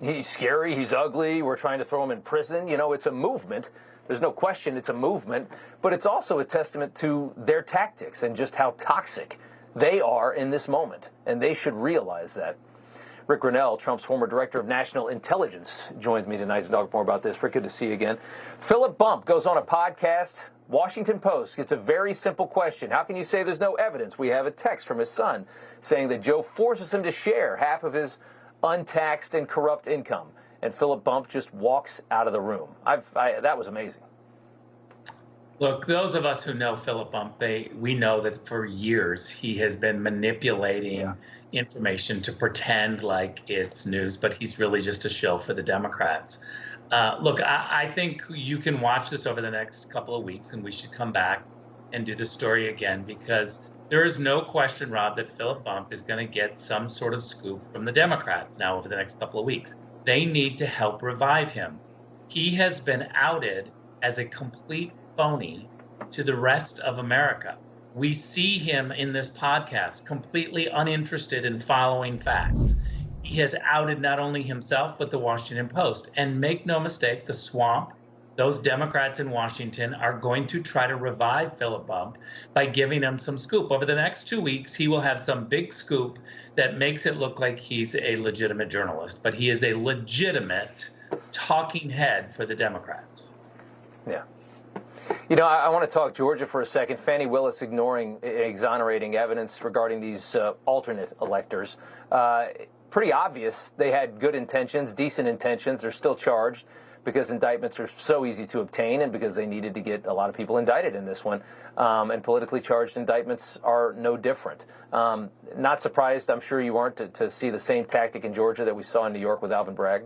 He's scary. He's ugly. We're trying to throw him in prison. You know, it's a movement. There's no question it's a movement, but it's also a testament to their tactics and just how toxic they are in this moment, and they should realize that. Ric Grenell, Trump's former director of national intelligence, joins me tonight to talk more about this. Rick, good to see you again. Philip Bump goes on a podcast. Washington Post gets a very simple question. How can you say there's no evidence? We have a text from his son saying that Joe forces him to share half of his untaxed and corrupt income. And Philip Bump just walks out of the room. That was amazing. Look, those of us who know Philip Bump, we know that for years he has been manipulating information to pretend like it's news, but he's really just a shill for the Democrats. Look, I think you can watch this over the next couple of weeks, and we should come back and do the story again, because there is no question, Rob, that Philip Bump is going to get some sort of scoop from the Democrats now over the next couple of weeks. They need to help revive him. He has been outed as a complete phony to the rest of America. We see him in this podcast completely uninterested in following facts. He has outed not only himself, but the Washington Post. And make no mistake, the swamp, those Democrats in Washington, are going to try to revive Philip Bump by giving him some scoop. Over the next 2 weeks, he will have some big scoop that makes it look like he's a legitimate journalist, but he is a legitimate talking head for the Democrats. Yeah. You know, I want to talk Georgia for a second. Fani Willis ignoring exonerating evidence regarding these alternate electors. Pretty obvious they had good intentions, decent intentions. They're still charged because indictments are so easy to obtain and because they needed to get a lot of people indicted in this one. And politically charged indictments are no different. Not surprised, I'm sure you weren't, to see the same tactic in Georgia that we saw in New York with Alvin Bragg.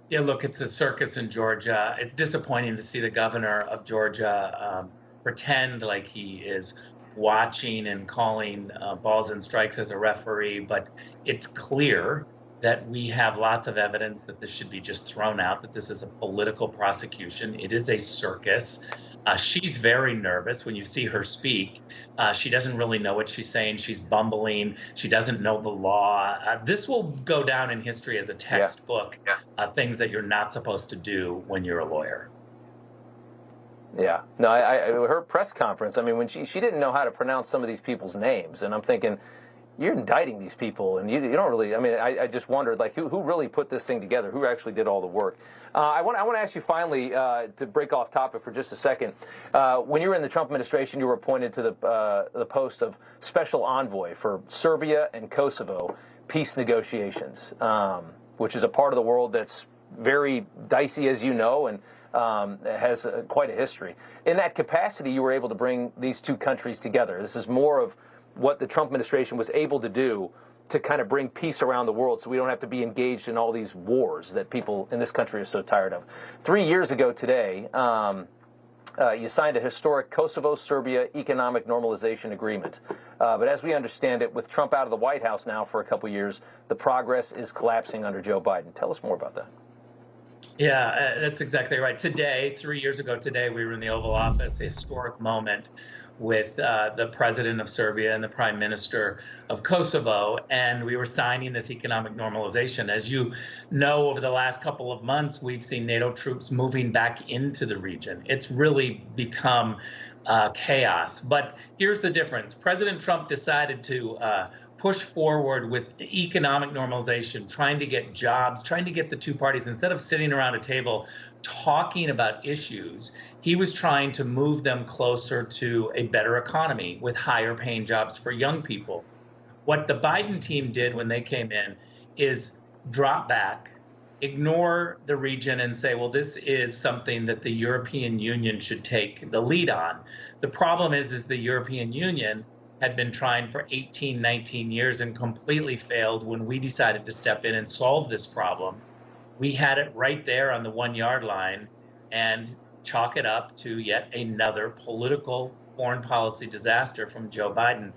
Yeah, look, it's a circus in Georgia. It's disappointing to see the governor of Georgia pretend like he is watching and calling balls and strikes as a referee, but it's clear that we have lots of evidence that this should be just thrown out, that this is a political prosecution. It is a circus. She's very nervous when you see her speak. She doesn't really know what she's saying. She's bumbling. She doesn't know the law. This will go down in history as a textbook, things that you're not supposed to do when you're a lawyer. Yeah. No, her press conference, I mean, when she didn't know how to pronounce some of these people's names, and I'm thinking, you're indicting these people, and you don't really, I mean, I just wondered, like, who really put this thing together? Who actually did all the work? I want to ask you finally, to break off topic for just a second. When you were in the Trump administration, you were appointed to the post of special envoy for Serbia and Kosovo peace negotiations, which is a part of the world that's very dicey, as you know, and has quite a history. In that capacity, you were able to bring these two countries together. This is more of what the Trump administration was able to do to kind of bring peace around the world so we don't have to be engaged in all these wars that people in this country are so tired of. 3 years ago today, you signed a historic Kosovo-Serbia economic normalization agreement. But as we understand it, with Trump out of the White House now for a couple years, the progress is collapsing under Joe Biden. Tell us more about that. Yeah, that's exactly right. Today, 3 years ago today, we were in the Oval Office, a historic moment with the president of Serbia and the prime minister of Kosovo, and we were signing this economic normalization. As you know, over the last couple of months, we've seen NATO troops moving back into the region. It's really become chaos. But here's the difference. President Trump decided to push forward with economic normalization, trying to get jobs, trying to get the two parties, instead of sitting around a table talking about issues, he was trying to move them closer to a better economy with higher paying jobs for young people. What the Biden team did when they came in is drop back, ignore the region and say, well, this is something that the European Union should take the lead on. The problem is the European Union had been trying for 18, 19 years and completely failed when we decided to step in and solve this problem. We had it right there on the 1 yard line and chalk it up to yet another political foreign policy disaster from Joe Biden.